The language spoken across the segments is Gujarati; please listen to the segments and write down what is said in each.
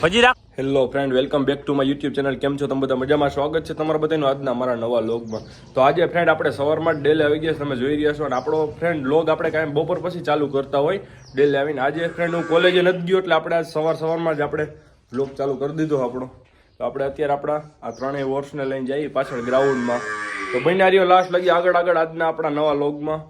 હજી રાખ. Hello friend, welcome back to my YouTube channel. કેમ છો તમે બધા? મજામાં? સ્વાગત છે તમારા બધાનું આજના અમારા નવા લોગમાં. તો આજે ફ્રેન્ડ આપણે સવારમાં જ ડેલે આવી ગયા, તમે જોઈ રહ્યા છો. અને આપણો ફ્રેન્ડ લોગ આપણે કાંઈ બપોર પછી ચાલુ કરતા હોય ડેલે આવીને. આજે ફ્રેન્ડ હું કોલેજે નથી ગયો એટલે આપણે આજ સવારમાં જ આપણે લોગ ચાલુ કરી દીધો આપણો. તો આપણે અત્યારે આપણા આ ત્રણેય વર્ષને લઈને જઈએ પાછળ ગ્રાઉન્ડમાં. તો બન્યા રહ્યો લાસ્ટ લગી આગળ આજના આપણા નવા લોગમાં.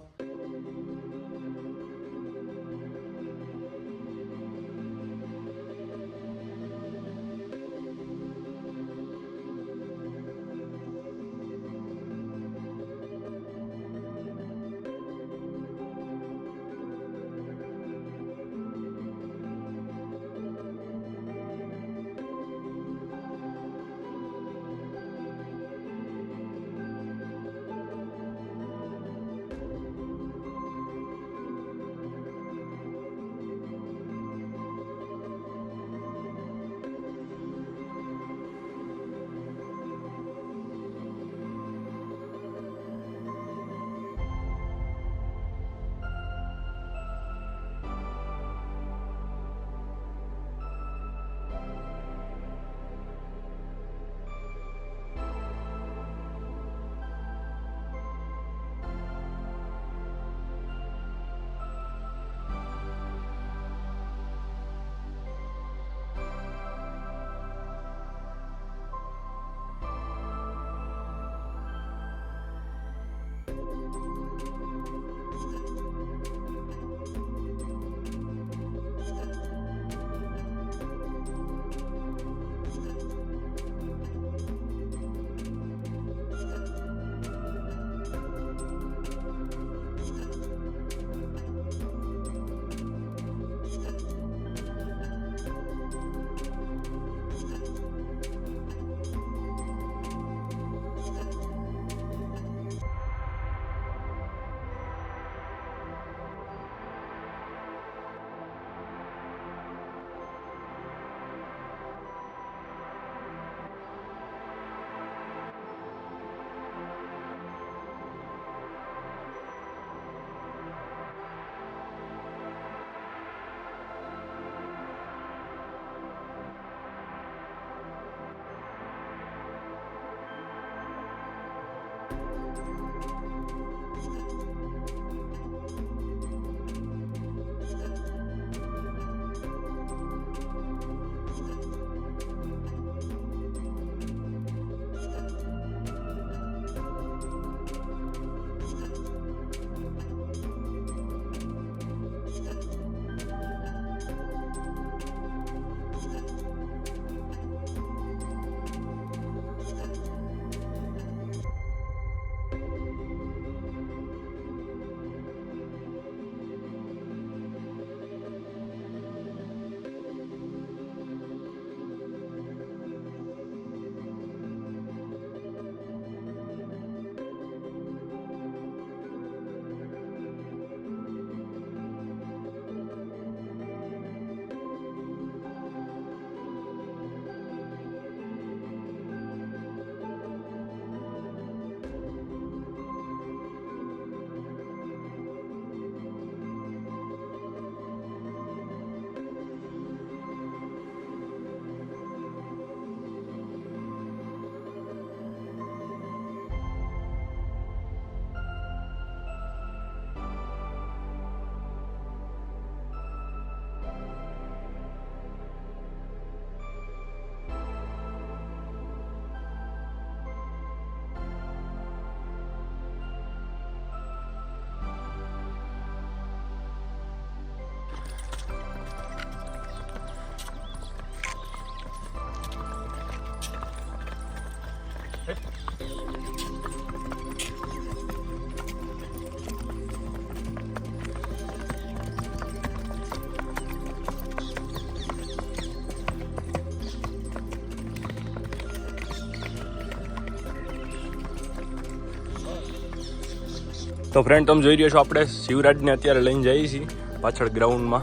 તો ફ્રેન્ડ તમે જોઈ રહ્યા છો આપણે શિવરાજને અત્યારે લઈને જઈએ છીએ પાછળ ગ્રાઉન્ડમાં.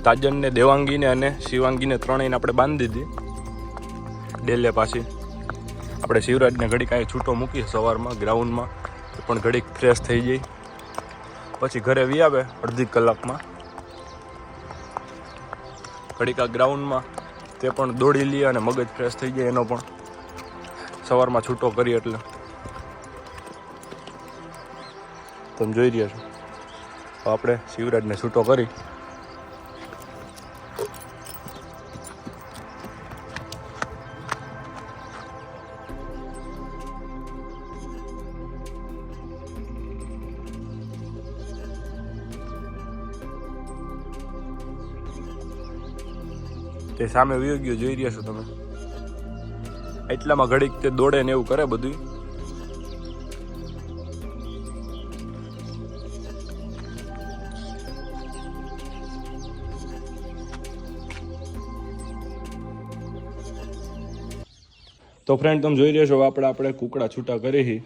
તાજનને, દેવાંગીને અને શિવાંગીને ત્રણેયને આપણે બાંધી દીધી ડેલે પાછી. આપણે શિવરાજને ઘડીક કાંઈ છૂટો મૂકીએ સવારમાં ગ્રાઉન્ડમાં, પણ ઘડીક ફ્રેશ થઈ જાય પછી ઘરે વી આવે અડધી કલાકમાં. ઘડીક આ ગ્રાઉન્ડમાં તે પણ દોડી લઈએ અને મગજ ફ્રેશ થઈ જાય એનો પણ સવારમાં છૂટો કરીએ એટલે તમે જોઈ રહ્યા છો. તો આપણે શિવરાજને છૂટો કરી તે સામે વયો ગયો, જોઈ રહ્યા છો તમે. એટલામાં ઘડીક તે દોડે ને એવું કરે બધું. તો ફ્રેન્ડ તમે જોઈ રહ્યા છો આપણે કુકડા છૂટા કરી.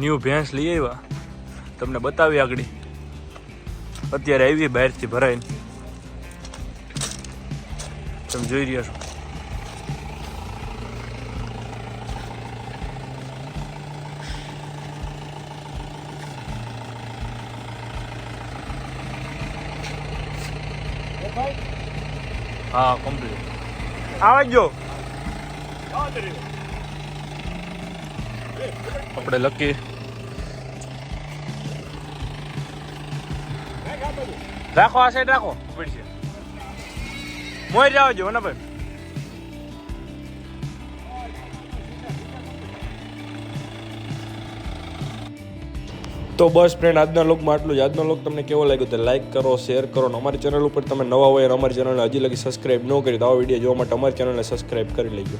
ન્યૂ ભેંસ લઈ આવ્યા, તમને બતાવી આગળ. અત્યારે આવી બહારથી ભરાઈને, તમે જોઈ રહ્યા છો. હા કમ્પ્લીટ આવા જો. આપણે લકી રાખો, આ સાઈડ રાખો, પડશે મોર જાવ જો ને ભાઈ. તો બસ ફ્રેન્ડ, આજના લોકમાં આટલું જ. આજનો લોક તમને કેવો લાગ્યો તો લાઈક કરો, શેર કરો. અને અમારી ચેનલ ઉપર તમે નવા હોય અને અમારી ચેનલને હજી લગી સબસ્ક્રાઈબ ન કરી તો આવા વિડીયો જોવા માટે અમારી ચેનલને સબસ્ક્રાઈબ કરી લેજો.